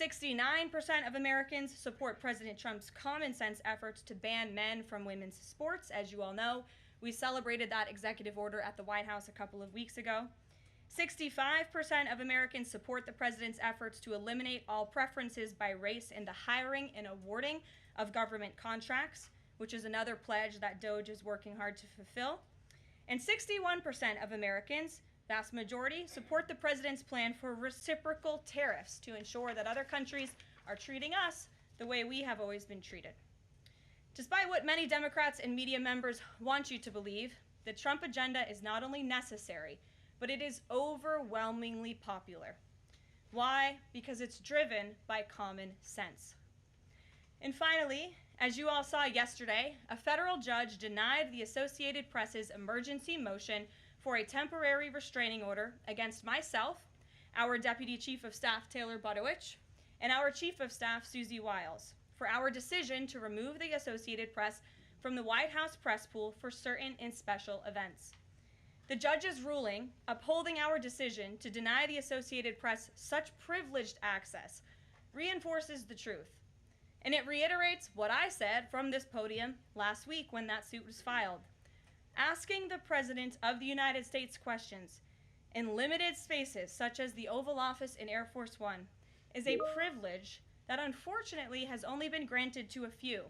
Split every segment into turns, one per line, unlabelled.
69% of Americans support President Trump's common sense efforts to ban men from women's sports. As you all know, we celebrated that executive order at the White House a couple of weeks ago. 65% of Americans support the president's efforts to eliminate all preferences by race in the hiring and awarding of government contracts, which is another pledge that DOJ is working hard to fulfill. And 61% of Americans, vast majority, support the president's plan for reciprocal tariffs to ensure that other countries are treating us the way we have always been treated. Despite what many Democrats and media members want you to believe, the Trump agenda is not only necessary, but it is overwhelmingly popular. Why? Because it's driven by common sense. And finally, as you all saw yesterday, a federal judge denied the Associated Press's emergency motion for a temporary restraining order against myself, our Deputy Chief of Staff Taylor Budowich, and our Chief of Staff Susie Wiles for our decision to remove the Associated Press from the White House press pool for certain and special events. The judge's ruling, upholding our decision to deny the Associated Press such privileged access, reinforces the truth. And it reiterates what I said from this podium last week when that suit was filed. Asking the President of the United States questions in limited spaces, such as the Oval Office in Air Force One, is a privilege that unfortunately has only been granted to a few.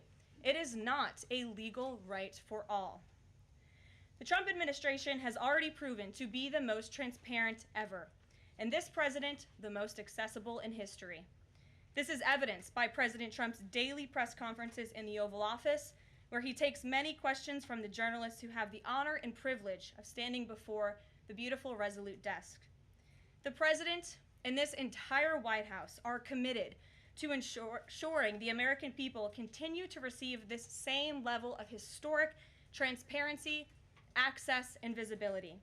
It is not a legal right for all. The Trump administration has already proven to be the most transparent ever, and this president, the most accessible in history. This is evidenced by President Trump's daily press conferences in the Oval Office, where he takes many questions from the journalists who have the honor and privilege of standing before the beautiful Resolute desk. The president and this entire White House are committed to ensuring the American people continue to receive this same level of historic transparency, access, and visibility.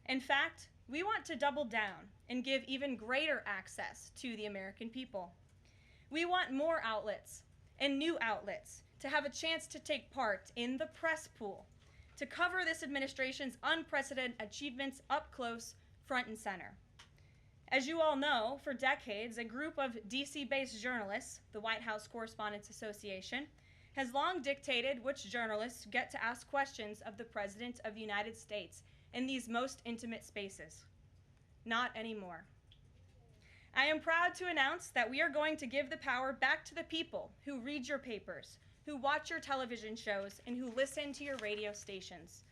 In fact, we want to double down and give even greater access to the American people. We want more outlets and new outlets to have a chance to take part in the press pool, to cover this administration's unprecedented achievements up close, front and center. As you all know, for decades, a group of DC-based journalists, the White House Correspondents Association, has long dictated which journalists get to ask questions of the President of the United States in these most intimate spaces. Not anymore. I am proud to announce that we are going to give the power back to the people who read your papers, who watch your television shows, and who listen to your radio stations.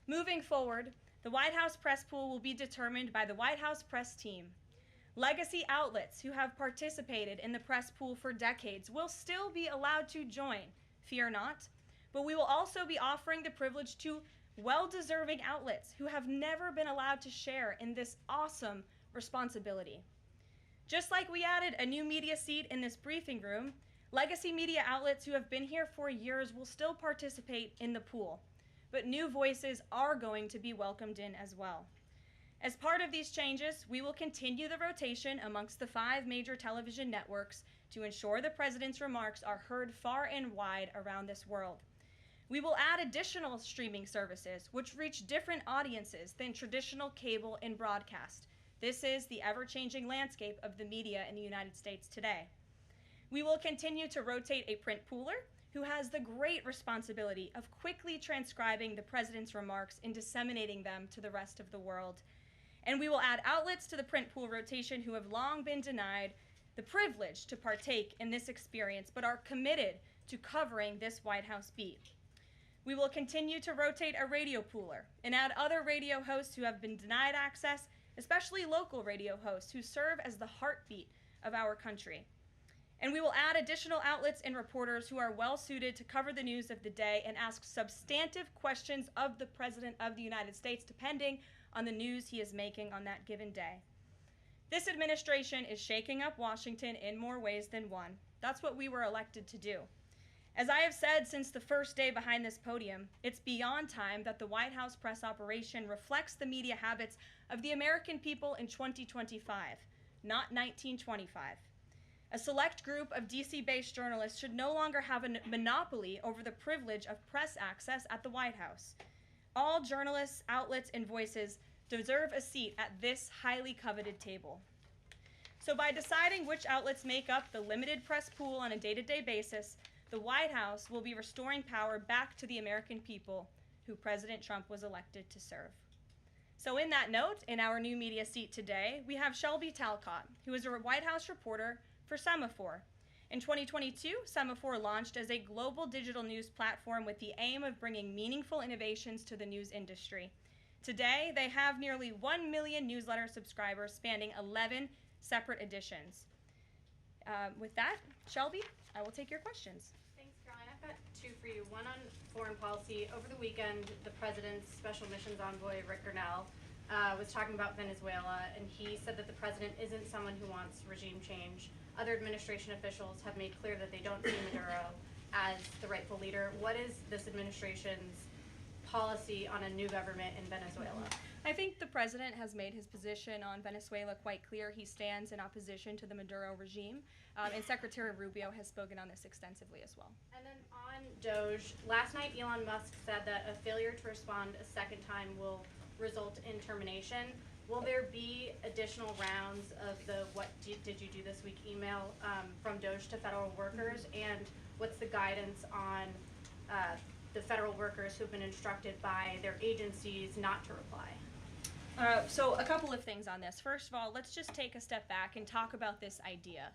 Moving forward, the White House press pool will be determined by the White House press team. Legacy outlets who have participated in the press pool for decades will still be allowed to join, fear not, but we will also be offering the privilege to well-deserving outlets who have never been allowed to share in this awesome responsibility. Just like we added a new media seat in this briefing room, legacy media outlets who have been here for years will still participate in the pool, but new voices are going to be welcomed in as well. As part of these changes, we will continue the rotation amongst the 5 major television networks to ensure the president's remarks are heard far and wide around this world. We will add additional streaming services which reach different audiences than traditional cable and broadcast. This is the ever-changing landscape of the media in the United States today. We will continue to rotate a print pooler who has the great responsibility of quickly transcribing the president's remarks and disseminating them to the rest of the world. And we will add outlets to the print pool rotation who have long been denied the privilege to partake in this experience, but are committed to covering this White House beat. We will continue to rotate a radio pooler and add other radio hosts who have been denied access, especially local radio hosts who serve as the heartbeat of our country. And we will add additional outlets and reporters who are well suited to cover the news of the day and ask substantive questions of the President of the United States, depending on the news he is making on that given day. This administration is shaking up Washington in more ways than one. That's what we were elected to do. As I have said since the first day behind this podium, it's beyond time that the White House press operation reflects the media habits of the American people in 2025, not 1925. A select group of DC-based journalists should no longer have a monopoly over the privilege of press access at the White House. All journalists, outlets, and voices deserve a seat at this highly coveted table. So by deciding which outlets make up the limited press pool on a day-to-day basis, the White House will be restoring power back to the American people who President Trump was elected to serve. So in that note, in our new media seat today, we have Shelby Talcott, who is a White House reporter for Semaphore. In 2022, Semaphore launched as a global digital news platform with the aim of bringing meaningful innovations to the news industry. Today, they have nearly 1 million newsletter subscribers spanning 11 separate editions. With that, Shelby, I will take your questions.
Thanks, Caroline. I've got two for you. One on foreign policy. Over the weekend, the president's special missions envoy, Rick Grenell, was talking about Venezuela, and he said that the president isn't someone who wants regime change. Other administration officials have made clear that they don't see Maduro as the rightful leader. What is this administration's policy on a new government in Venezuela?
I think the president has made his position on Venezuela quite clear. He stands in opposition to the Maduro regime, and Secretary Rubio has spoken on this extensively as well.
And then on Doge, last night Elon Musk said that a failure to respond a second time will result in termination. Will there be additional rounds of the "what did you do this week" email from Doge to federal workers? And what's the guidance on the federal workers who've been instructed by their agencies not to reply?
So a couple of things on this. First of all, let's just take a step back and talk about this idea.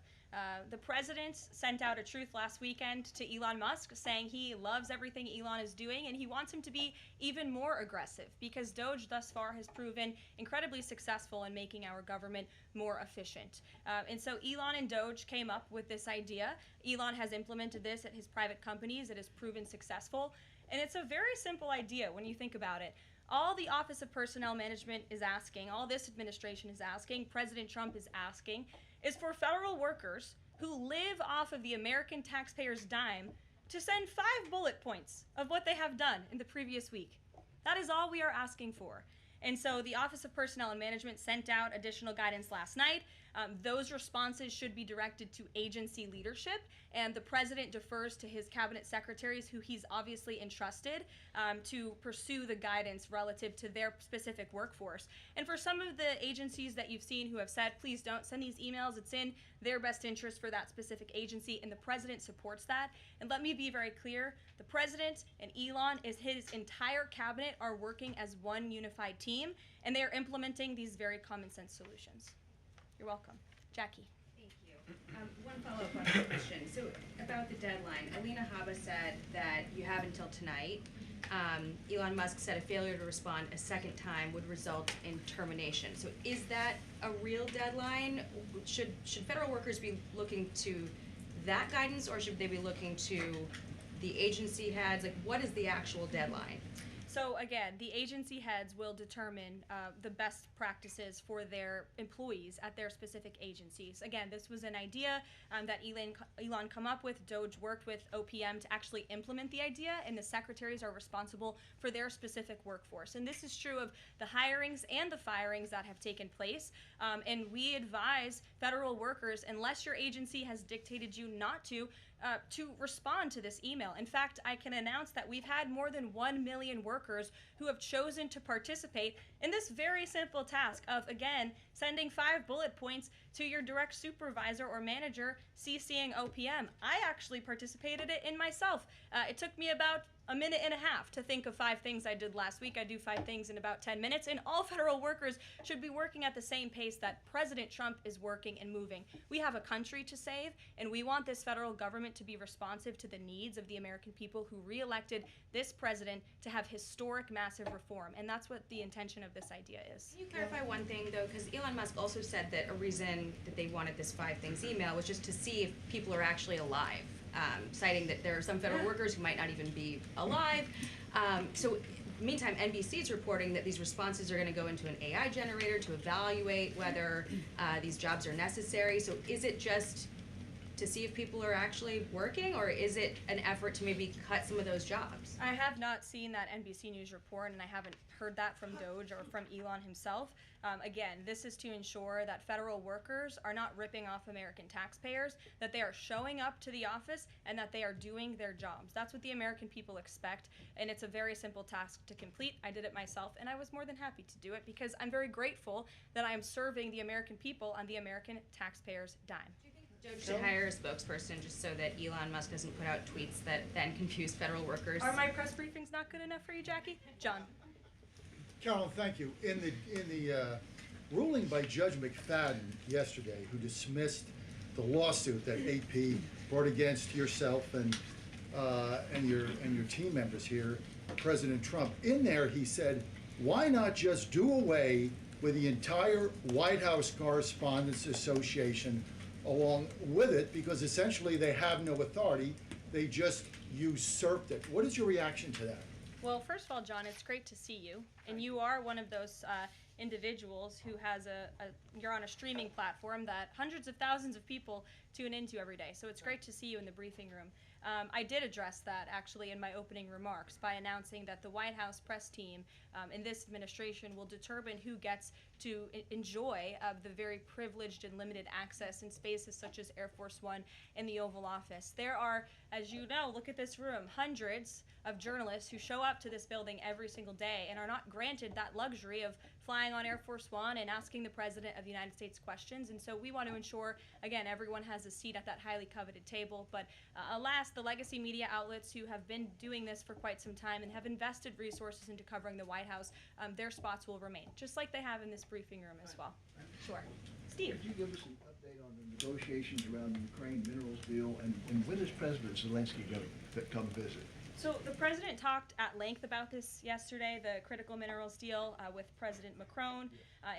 The president sent out a truth last weekend to Elon Musk saying he loves everything Elon is doing and he wants him to be even more aggressive because Doge thus far has proven incredibly successful in making our government more efficient. And so Elon and Doge came up with this idea. Elon has implemented this at his private companies. It has proven successful. And it's a very simple idea when you think about it. All the Office of Personnel Management is asking, all this administration is asking, President Trump is asking, is for federal workers who live off of the American taxpayers' dime to send 5 bullet points of what they have done in the previous week. That is all we are asking for. And so the Office of Personnel and Management sent out additional guidance last night. Those responses should be directed to agency leadership, and the president defers to his cabinet secretaries, who he's obviously entrusted to pursue the guidance relative to their specific workforce. And for some of the agencies that you've seen who have said, please don't send these emails, it's in their best interest for that specific agency, and the president supports that. And let me be very clear, the president and Elon, his entire cabinet are working as one unified team, and they are implementing these very common sense solutions. You're welcome. Jackie.
Thank you. One follow-up on the question. So about the deadline, Alina Habba said that you have until tonight. Elon Musk said a failure to respond a second time would result in termination. So is that a real deadline? Should federal workers be looking to that guidance, or should they be looking to the agency heads? Like, what is the actual deadline?
So again, the agency heads will determine the best practices for their employees at their specific agencies. Again, this was an idea that Elon come up with. Doge worked with OPM to actually implement the idea, and the secretaries are responsible for their specific workforce. And this is true of the hirings and the firings that have taken place. And we advise federal workers, unless your agency has dictated you not to respond to this email. In fact, I can announce that we've had more than 1 million workers who have chosen to participate in this very simple task of, again, sending 5 bullet points to your direct supervisor or manager, CCing OPM. I actually participated in myself. It took me about a minute and a half to think of 5 things I did last week. I do 5 things in about 10 minutes, and all federal workers should be working at the same pace that President Trump is working and moving. We have a country to save, and we want this federal government to be responsive to the needs of the American people who re-elected this president to have historic, massive reform, and that's what the intention of this idea is.
Can you clarify one thing, though? Because Elon Musk also said that a reason that they wanted this 5 things email was just to see if people are actually alive. Citing that there are some federal workers who might not even be alive. So meantime, NBC is reporting that these responses are going to go into an AI generator to evaluate whether these jobs are necessary. So is it just to see if people are actually working, or is it an effort to maybe cut some of those jobs?
I have not seen that NBC News report, and I haven't heard that from Doge or from Elon himself. Again, this is to ensure that federal workers are not ripping off American taxpayers, that they are showing up to the office, and that they are doing their jobs. That's what the American people expect, and it's a very simple task to complete. I did it myself, and I was more than happy to do it because I'm very grateful that I am serving the American people on the American taxpayers' dime.
Doge should hire a spokesperson just so that Elon Musk doesn't put out tweets that then confuse federal workers.
Are my press briefings not good enough for you, Jackie? John.
Carolyn, thank you. In the ruling by Judge McFadden yesterday, who dismissed the lawsuit that AP brought against yourself and your team members here, President Trump, in there he said, why not just do away with the entire White House Correspondents Association along with it, because essentially they have no authority, they just usurped it. What is your reaction to that?
Well, first of all, John, it's great to see you, and you are one of those individuals who has you're on a streaming platform that hundreds of thousands of people tune into every day, so it's great to see you in the briefing room. I did address that actually in my opening remarks by announcing that the White House press team in this administration will determine who gets to enjoy the very privileged and limited access in spaces such as Air Force One and the Oval Office. There are, as you know, look at this room, hundreds of journalists who show up to this building every single day and are not granted that luxury of flying on Air Force One and asking the President of the United States questions. And so we want to ensure, again, everyone has a seat at that highly coveted table. But alas, the legacy media outlets who have been doing this for quite some time and have invested resources into covering the White House, their spots will remain, just like they have in this briefing room as well. Sure. Steve.
Could you give us an update on the negotiations around the Ukraine minerals deal, and when is President Zelensky going to come visit?
So the president talked at length about this yesterday, the critical minerals deal with President Macron,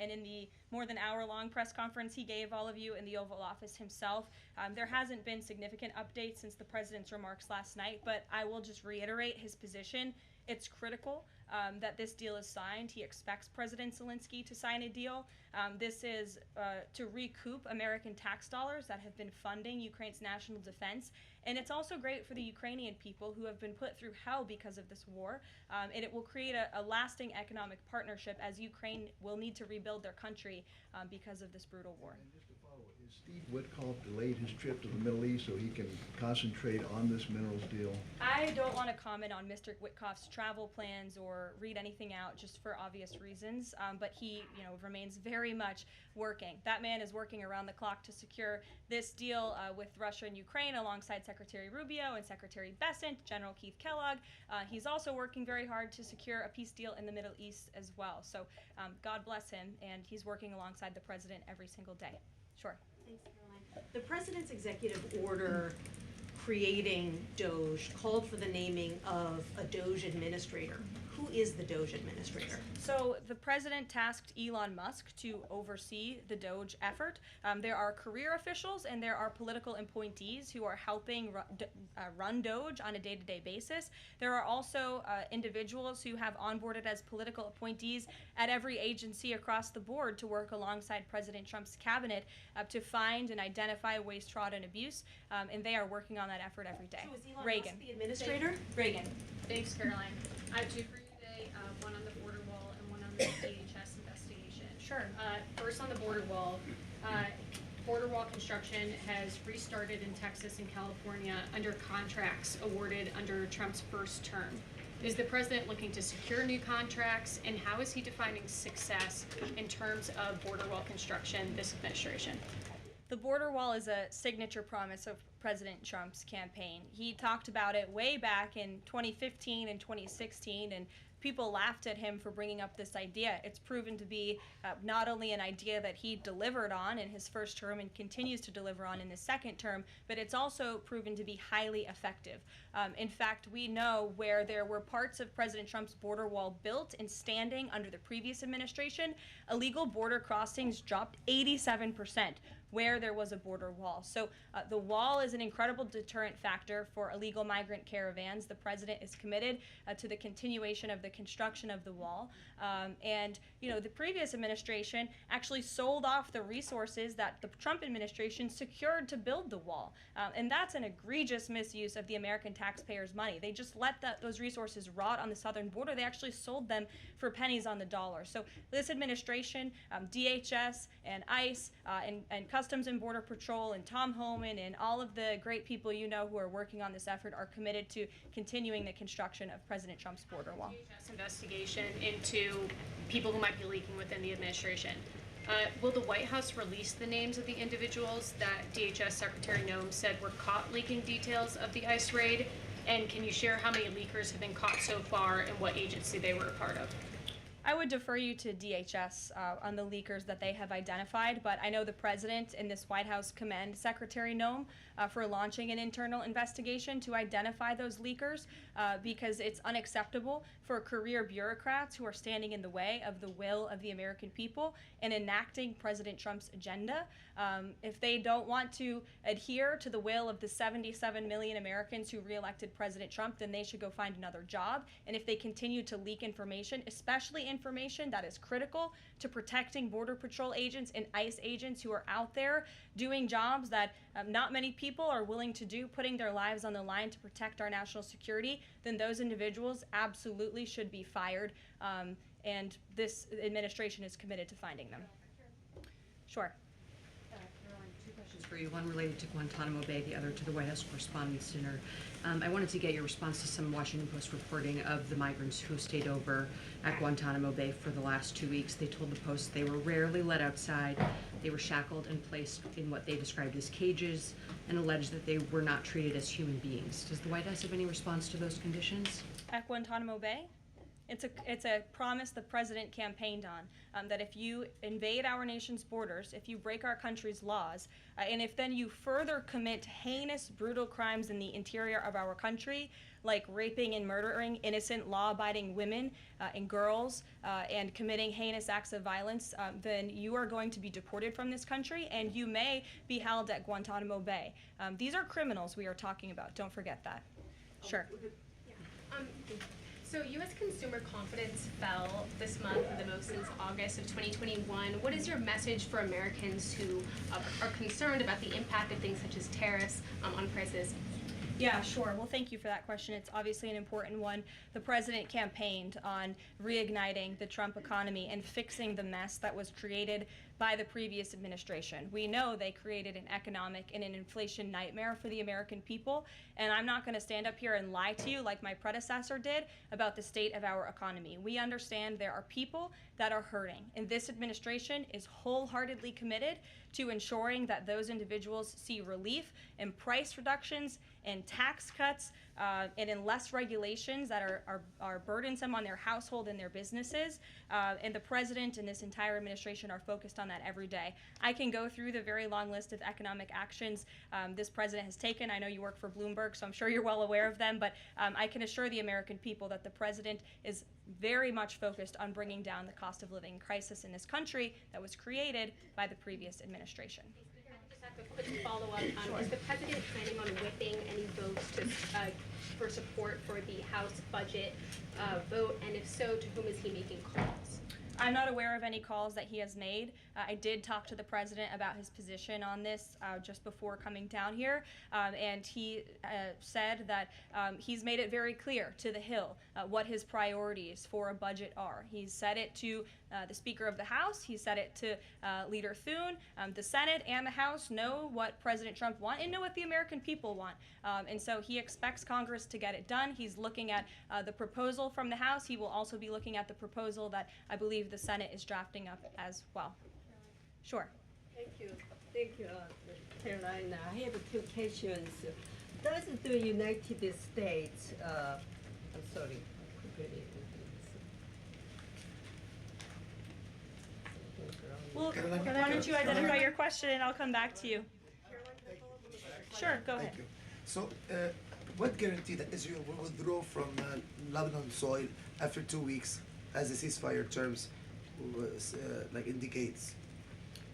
and in the more than hour-long press conference he gave all of you in the Oval Office himself. There hasn't been significant updates since the president's remarks last night, but I will just reiterate his position. It's critical that this deal is signed. He expects President Zelensky to sign a deal. This is to recoup American tax dollars that have been funding Ukraine's national defense. And it's also great for the Ukrainian people who have been put through hell because of this war. And it will create a lasting economic partnership as Ukraine will need to rebuild their country because of this brutal war.
And just to follow, is Steve Witkoff delayed his trip to the Middle East so he can concentrate on this minerals deal?
I don't want to comment on Mr. Witkoff's travel plans or read anything out just for obvious reasons, but he remains very much working. That man is working around the clock to secure this deal with Russia and Ukraine alongside Secretary Rubio and Secretary Bessent, General Keith Kellogg. He's also working very hard to secure a peace deal in the Middle East as well. So God bless him, and he's working alongside the president every single day. Sure.
Thanks, Caroline. The president's executive order creating Doge called for the naming of a Doge administrator. Who is the Doge administrator?
So the president tasked Elon Musk to oversee the Doge effort. There are career officials and there are political appointees who are helping run Doge on a day-to-day basis. There are also individuals who have onboarded as political appointees at every agency across the board to work alongside President Trump's cabinet to find and identify waste, fraud, and abuse, and they are working on that effort every day.
So is Elon
Reagan.
Musk the administrator?
Reagan.
Thanks, Caroline. I have two for you today, one on the border wall and one on the DHS investigation.
Sure.
First on the border wall construction has restarted in Texas and California under contracts awarded under Trump's first term. Is the president looking to secure new contracts, and how is he defining success in terms of border wall construction this administration?
The border wall is a signature promise of President Trump's campaign. He talked about it way back in 2015 and 2016, and people laughed at him for bringing up this idea. It's proven to be not only an idea that he delivered on in his first term and continues to deliver on in his second term, but it's also proven to be highly effective. In fact, we know where there were parts of President Trump's border wall built and standing under the previous administration, illegal border crossings dropped 87%. where there was a border wall. So the wall is an incredible deterrent factor for illegal migrant caravans. The president is committed to the continuation of the construction of the wall. And, you know, the previous administration actually sold off the resources that the Trump administration secured to build the wall. And that's an egregious misuse of the American taxpayers' money. They just let those resources rot on the southern border. They actually sold them for pennies on the dollar. So this administration, DHS and ICE and Customs and Border Patrol and Tom Homan and all of the great people you know who are working on this effort are committed to continuing the construction of President Trump's border wall.
DHS investigation into people who might be leaking within the administration. Will the White House release the names of the individuals that DHS Secretary Noem said were caught leaking details of the ICE raid? And can you share how many leakers have been caught so far and what agency they were a part of?
I would defer you to DHS on the leakers that they have identified, but I know the president and this White House commend Secretary Noem for launching an internal investigation to identify those leakers because it's unacceptable for career bureaucrats who are standing in the way of the will of the American people and enacting President Trump's agenda. If they don't want to adhere to the will of the 77 million Americans who reelected President Trump, then they should go find another job. And if they continue to leak information, especially information that is critical to protecting Border Patrol agents and ICE agents who are out there doing jobs that not many people are willing to do, putting their lives on the line to protect our national security, then those individuals absolutely should be fired. And this administration is committed to finding them. Sure.
Karoline, two questions for you. One related to Guantanamo Bay, the other to the White House Correspondents' Dinner. I wanted to get your response to some Washington Post reporting of the migrants who stayed over at Guantanamo Bay for the last 2 weeks. They told the Post they were rarely let outside. They were shackled and placed in what they described as cages and alleged that they were not treated as human beings. Does the White House have any response to those conditions?
At Guantanamo Bay? It's a promise the president campaigned on, that if you invade our nation's borders, if you break our country's laws, and if then you further commit heinous, brutal crimes in the interior of our country, like raping and murdering innocent, law-abiding women and girls, and committing heinous acts of violence, then you are going to be deported from this country, and you may be held at Guantanamo Bay. These are criminals we are talking about. Don't forget that. Sure.
So U.S. consumer confidence fell this month the most since August of 2021. What is your message for Americans who are concerned about the impact of things such as tariffs on prices?
Yeah, sure. Well, thank you for that question. It's obviously an important one. The president campaigned on reigniting the Trump economy and fixing the mess that was created by the previous administration. We know they created an economic and an inflation nightmare for the American people, and I'm not going to stand up here and lie to you like my predecessor did about the state of our economy. We understand there are people that are hurting, and this administration is wholeheartedly committed to ensuring that those individuals see relief and price reductions and tax cuts and in less regulations that are burdensome on their household and their businesses. And the president and this entire administration are focused on that every day. I can go through the very long list of economic actions this president has taken. I know you work for Bloomberg, so I'm sure you're well aware of them, but I can assure the American people that the president is very much focused on bringing down the cost of living crisis in this country that was created by the previous administration.
Just have a quick follow-up. Is the president planning on whipping any votes for support for the House budget vote? And if so, to whom is he making calls?
I'm not aware of any calls that he has made. I did talk to the president about his position on this just before coming down here, and he said that he's made it very clear to the Hill what his priorities for a budget are. He's said it to the Speaker of the House. He said it to Leader Thune. The Senate and the House know what President Trump wants and know what the American people want. And so he expects Congress to get it done. He's looking at the proposal from the House. He will also be looking at the proposal that I believe the Senate is drafting up as well. Sure.
Thank you, Caroline. I have two questions. Does the United States, I'm sorry,
Well, why don't you identify your question and I'll come back to you. Sure, go ahead.
Thank you. So, what guarantee that Israel will withdraw from Lebanon soil after 2 weeks, as the ceasefire terms indicates?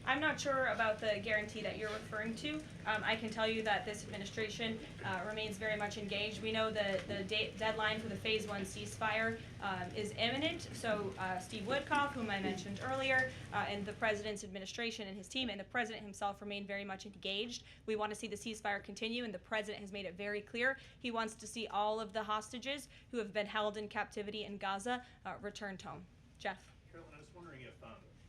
I'm not sure about the guarantee that you're referring to. I can tell you that this administration remains very much engaged. We know the deadline for the Phase 1 ceasefire is imminent, so Steve Woodcock, whom I mentioned earlier, and the President's administration and his team and the President himself remain very much engaged. We want to see the ceasefire continue, and the President has made it very clear he wants to see all of the hostages who have been held in captivity in Gaza returned home. Jeff?
Caroline, I was wondering if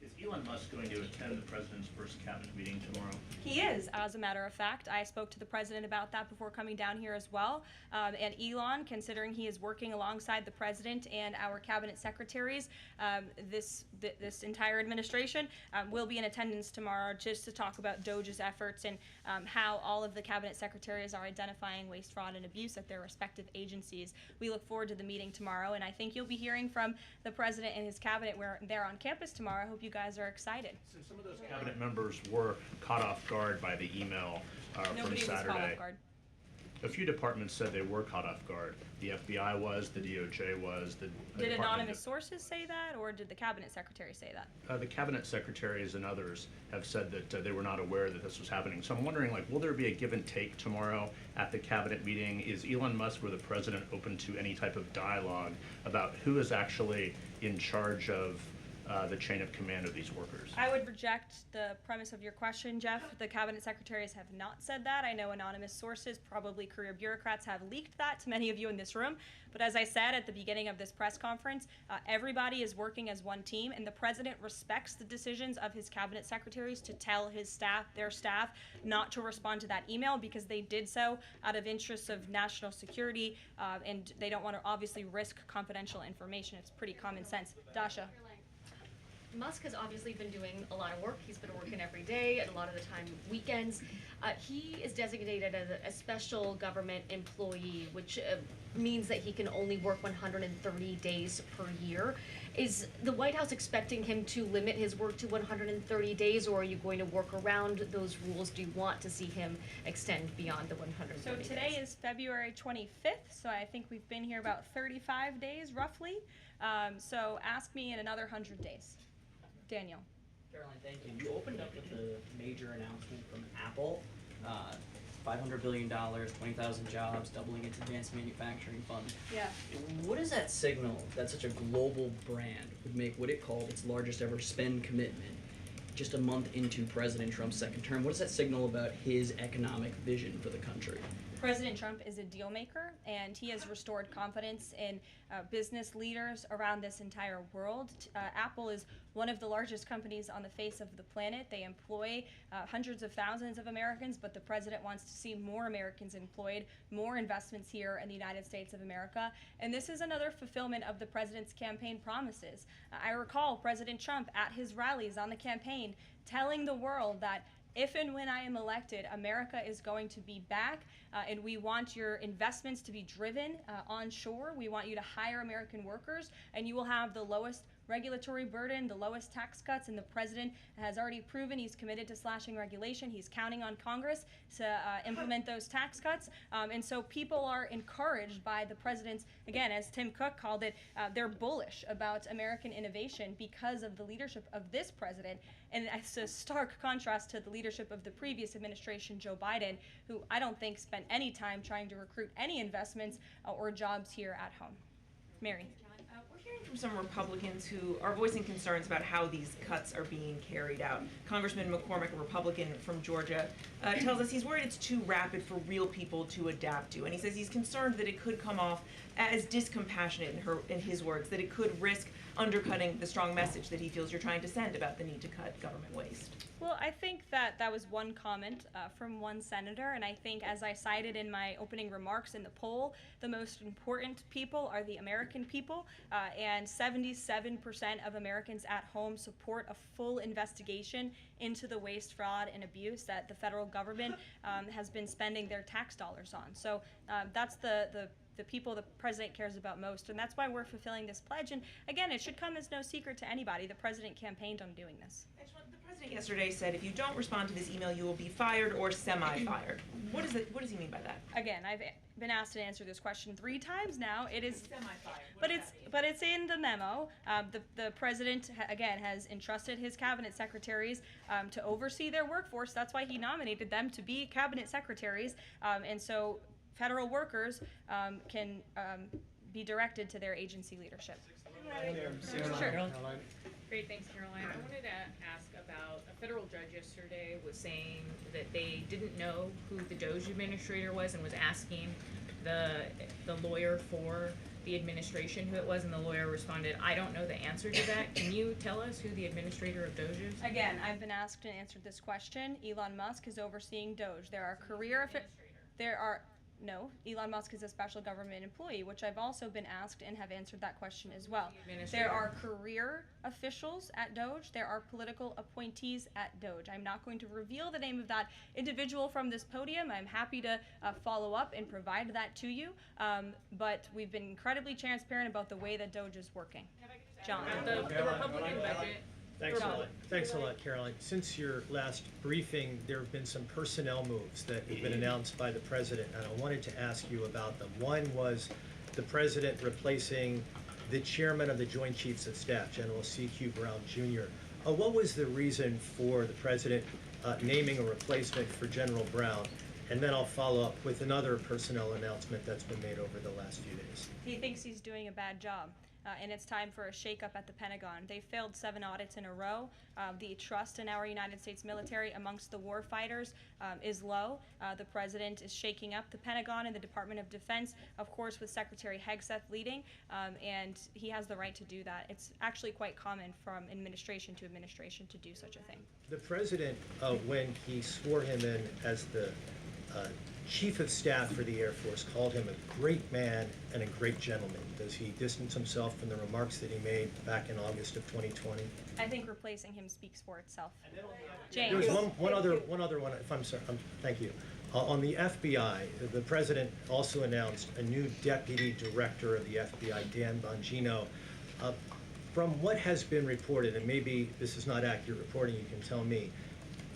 is Elon Musk going to attend the president's first cabinet meeting tomorrow?
He is, as a matter of fact. I spoke to the president about that before coming down here as well. And Elon, considering he is working alongside the president and our cabinet secretaries, this entire administration will be in attendance tomorrow just to talk about DOJ's efforts and how all of the cabinet secretaries are identifying waste, fraud, and abuse at their respective agencies. We look forward to the meeting tomorrow, and I think you'll be hearing from the president and his cabinet where they're on campus tomorrow. I hope you guys are excited.
So some of those cabinet members were caught off guard by the email from
Nobody was
Saturday.
caught off guard.
A few departments said they were caught off guard. The FBI was, the DOJ was, the
Did
Department
anonymous
of-
sources say that, or did the cabinet secretary say that?
The cabinet secretaries and others have said that they were not aware that this was happening. So I'm wondering, like, will there be a give and take tomorrow at the cabinet meeting? Is Elon Musk or the president open to any type of dialogue about who is actually in charge of the chain of command of these workers?
I would reject the premise of your question, Jeff. The cabinet secretaries have not said that. I know anonymous sources, probably career bureaucrats, have leaked that to many of you in this room. But as I said at the beginning of this press conference, everybody is working as one team, and the president respects the decisions of his cabinet secretaries to tell his staff, their staff, not to respond to that email because they did so out of interests of national security, and they don't want to obviously risk confidential information. It's pretty common sense. Dasha.
Musk has obviously been doing a lot of work. He's been working every day, and a lot of the time weekends. He is designated as a special government employee, which means that he can only work 130 days per year. Is the White House expecting him to limit his work to 130 days, or are you going to work around those rules? Do you want to see him extend beyond the 130
So
days?
today is February 25th, so I think we've been here about 35 days roughly. So ask me in another 100 days. Daniel.
Caroline, thank you. You opened up with a major announcement from Apple, $500 billion, 20,000 jobs, doubling its advanced manufacturing fund.
Yeah.
What does that signal that such a global brand would make what it called its largest ever spend commitment just a month into President Trump's second term? What does that signal about his economic vision for the country?
President Trump is a deal maker, and he has restored confidence in business leaders around this entire world. Apple is one of the largest companies on the face of the planet. They employ hundreds of thousands of Americans, but the president wants to see more Americans employed, more investments here in the United States of America. And this is another fulfillment of the president's campaign promises. I recall President Trump at his rallies on the campaign telling the world that if and when I am elected, America is going to be back, and we want your investments to be driven onshore. We want you to hire American workers, and you will have the lowest regulatory burden, the lowest tax cuts, and the president has already proven he's committed to slashing regulation. He's counting on Congress to implement those tax cuts. And so people are encouraged by the president's, again, as Tim Cook called it, they're bullish about American innovation because of the leadership of this president. And it's a stark contrast to the leadership of the previous administration, Joe Biden, who I don't think spent any time trying to recruit any investments or jobs here at home. Mary.
We're hearing from some Republicans who are voicing concerns about how these cuts are being carried out. Congressman McCormick, a Republican from Georgia, tells us he's worried it's too rapid for real people to adapt to. And he says he's concerned that it could come off as discompassionate, in his words, that it could risk undercutting the strong message that he feels you're trying to send about the need to cut government waste.
Well, I think that was one comment from one senator, and I think, as I cited in my opening remarks in the poll, the most important people are the American people, and 77% of Americans at home support a full investigation into the waste, fraud, and abuse that the federal government has been spending their tax dollars on. So that's the the people the president cares about most, and that's why we're fulfilling this pledge. And again, it should come as no secret to anybody. The president campaiged on doing this.
The president yesterday said if you don't respond to this email, you will be fired or semi-fired. What does he mean by that?
Again, I've been asked to answer this question 3 times now. It is
Semi-fired.
but it's in the memo. The president again has entrusted his cabinet secretaries to oversee their workforce. That's why he nominated them to be cabinet secretaries, and so federal workers can be directed to their agency leadership. Sure.
Great, thanks, Caroline. I wanted to ask about a federal judge yesterday was saying that they didn't know who the Doge administrator was and was asking the lawyer for the administration who it was, and the lawyer responded, "I don't know the answer to that. Can you tell us who the administrator of Doge is?"
Again, I've been asked and answered this question. Elon Musk is overseeing Doge. No, Elon Musk is a special government employee, which I've also been asked and have answered that question as well. There are career officials at Doge. There are political appointees at Doge. I'm not going to reveal the name of that individual from this podium. I'm happy to follow up and provide that to you. But we've been incredibly transparent about the way that Doge is working. John.
The Republican budget.
Thanks a lot, Caroline. Since your last briefing, there have been some personnel moves that have been announced by the president, and I wanted to ask you about them. One was the president replacing the chairman of the Joint Chiefs of Staff, General C.Q. Brown Jr. What was the reason for the president naming a replacement for General Brown? And then I'll follow up with another personnel announcement that's been made over the last few days.
He thinks he's doing a bad job. And it's time for a shakeup at the Pentagon. They failed 7 audits in a row. The trust in our United States military amongst the war fighters is low. The president is shaking up the Pentagon and the Department of Defense, of course, with Secretary Hegseth leading, and he has the right to do that. It's actually quite common from administration to administration to do such a thing.
The president, when he swore him in as the Chief of Staff for the Air Force, called him a great man and a great gentleman. Does he distance himself from the remarks that he made back in August of 2020?
I think replacing him speaks for itself.
There was one other one, if I'm sorry, thank you. On the FBI, the president also announced a new deputy director of the FBI, Dan Bongino. From what has been reported, and maybe this is not accurate reporting, you can tell me,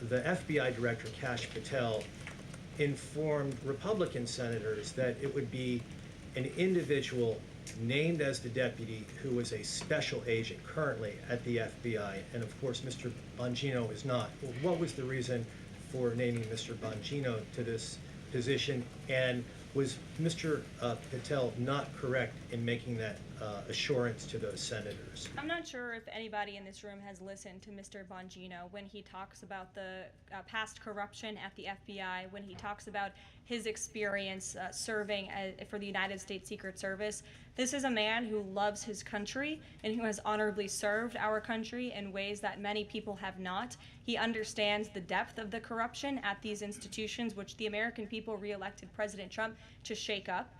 the FBI director, Kash Patel, informed Republican senators that it would be an individual named as the deputy who was a special agent currently at the FBI, and of course Mr. Bongino is not. What was the reason for naming Mr. Bongino to this position, and was Mr. Patel not correct in making that assurance to those senators?
I'm not sure if anybody in this room has listened to Mr. Bongino when he talks about the past corruption at the FBI, when he talks about his experience serving for the United States Secret Service. This is a man who loves his country and who has honorably served our country in ways that many people have not. He understands the depth of the corruption at these institutions, which the American people re-elected President Trump to shake up.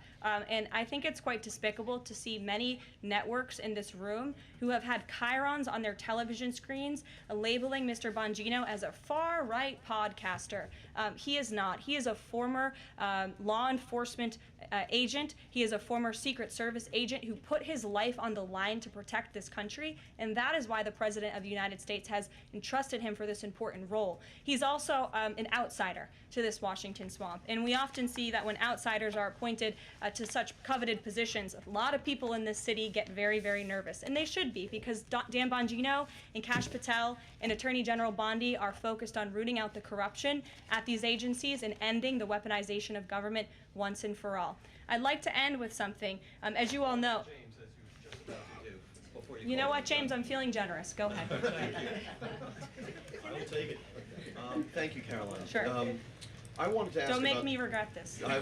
And I think it's quite despicable to see many networks in this room who have had chyrons on their television screens labeling Mr. Bongino as a far-right podcaster. He is not. He is a former law enforcement agent. He is a former Secret Service agent who put his life on the line to protect this country, and that is why the President of the United States has entrusted him for this important role. He's also an outsider to this Washington swamp, and we often see that when outsiders are appointed to such coveted positions, a lot of people in this city get very, very nervous, and they should be, because Dan Bongino and Kash Patel and Attorney General Bondi are focused on rooting out the corruption at these agencies and ending the weaponization of government once and for all. I'd like to end with something. As you all know, you know what, James? I'm feeling generous. Go ahead.
Thank you. I will take it. Thank you, Caroline.
Sure.
I wanted to ask
Don't make me regret this.
I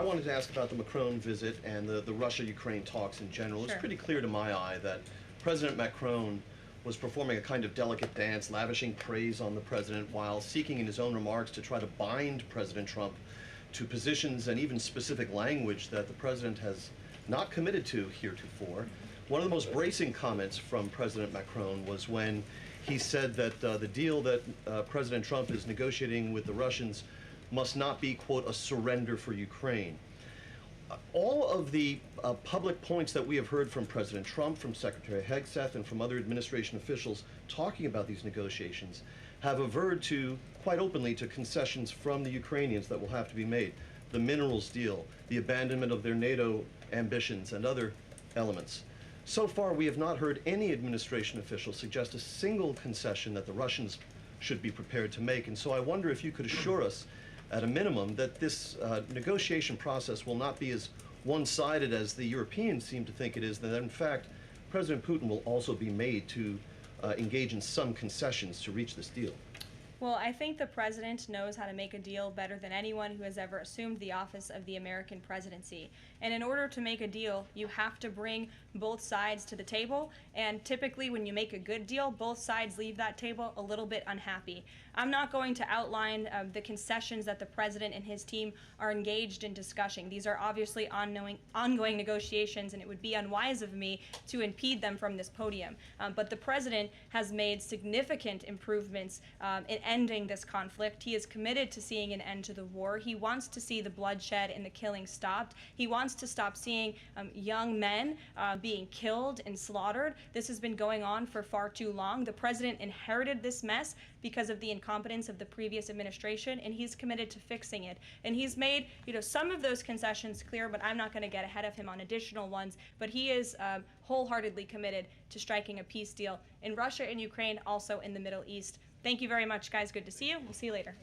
wanted to ask about the Macron visit and the Russia-Ukraine talks in general. It's pretty clear to my eye that President Macron was performing a kind of delicate dance, lavishing praise on the president while seeking in his own remarks to try to bind President Trump to positions and even specific language that the president has not committed to heretofore. One of the most bracing comments from President Macron was when he said that the deal that President Trump is negotiating with the Russians must not be, quote, a surrender for Ukraine. all of the public points that we have heard from President Trump, from Secretary Hegseth, and from other administration officials talking about these negotiations have averred to, quite openly, to concessions from the Ukrainians that will have to be made. The minerals deal, the abandonment of their NATO ambitions, and other elements. So far, we have not heard any administration official suggest a single concession that the Russians should be prepared to make. And so I wonder if you could assure us, at a minimum, that this negotiation process will not be as one-sided as the Europeans seem to think it is, that in fact, President Putin will also be made to engage in some concessions to reach this deal.
Well, I think the president knows how to make a deal better than anyone who has ever assumed the office of the American presidency. And in order to make a deal, you have to bring both sides to the table. And typically, when you make a good deal, both sides leave that table a little bit unhappy. I'm not going to outline the concessions that the president and his team are engaged in discussing. These are obviously ongoing negotiations, and it would be unwise of me to impede them from this podium. But the president has made significant improvements in ending this conflict. He is committed to seeing an end to the war. He wants to see the bloodshed and the killing stopped. He wants to stop seeing young men being killed and slaughtered. This has been going on for far too long. The president inherited this mess because of the incompetence of the previous administration, and he's committed to fixing it. And he's made, some of those concessions clear, but I'm not going to get ahead of him on additional ones. But he is wholeheartedly committed to striking a peace deal in Russia and Ukraine, also in the Middle East. Thank you very much, guys. Good to see you. We'll see you later.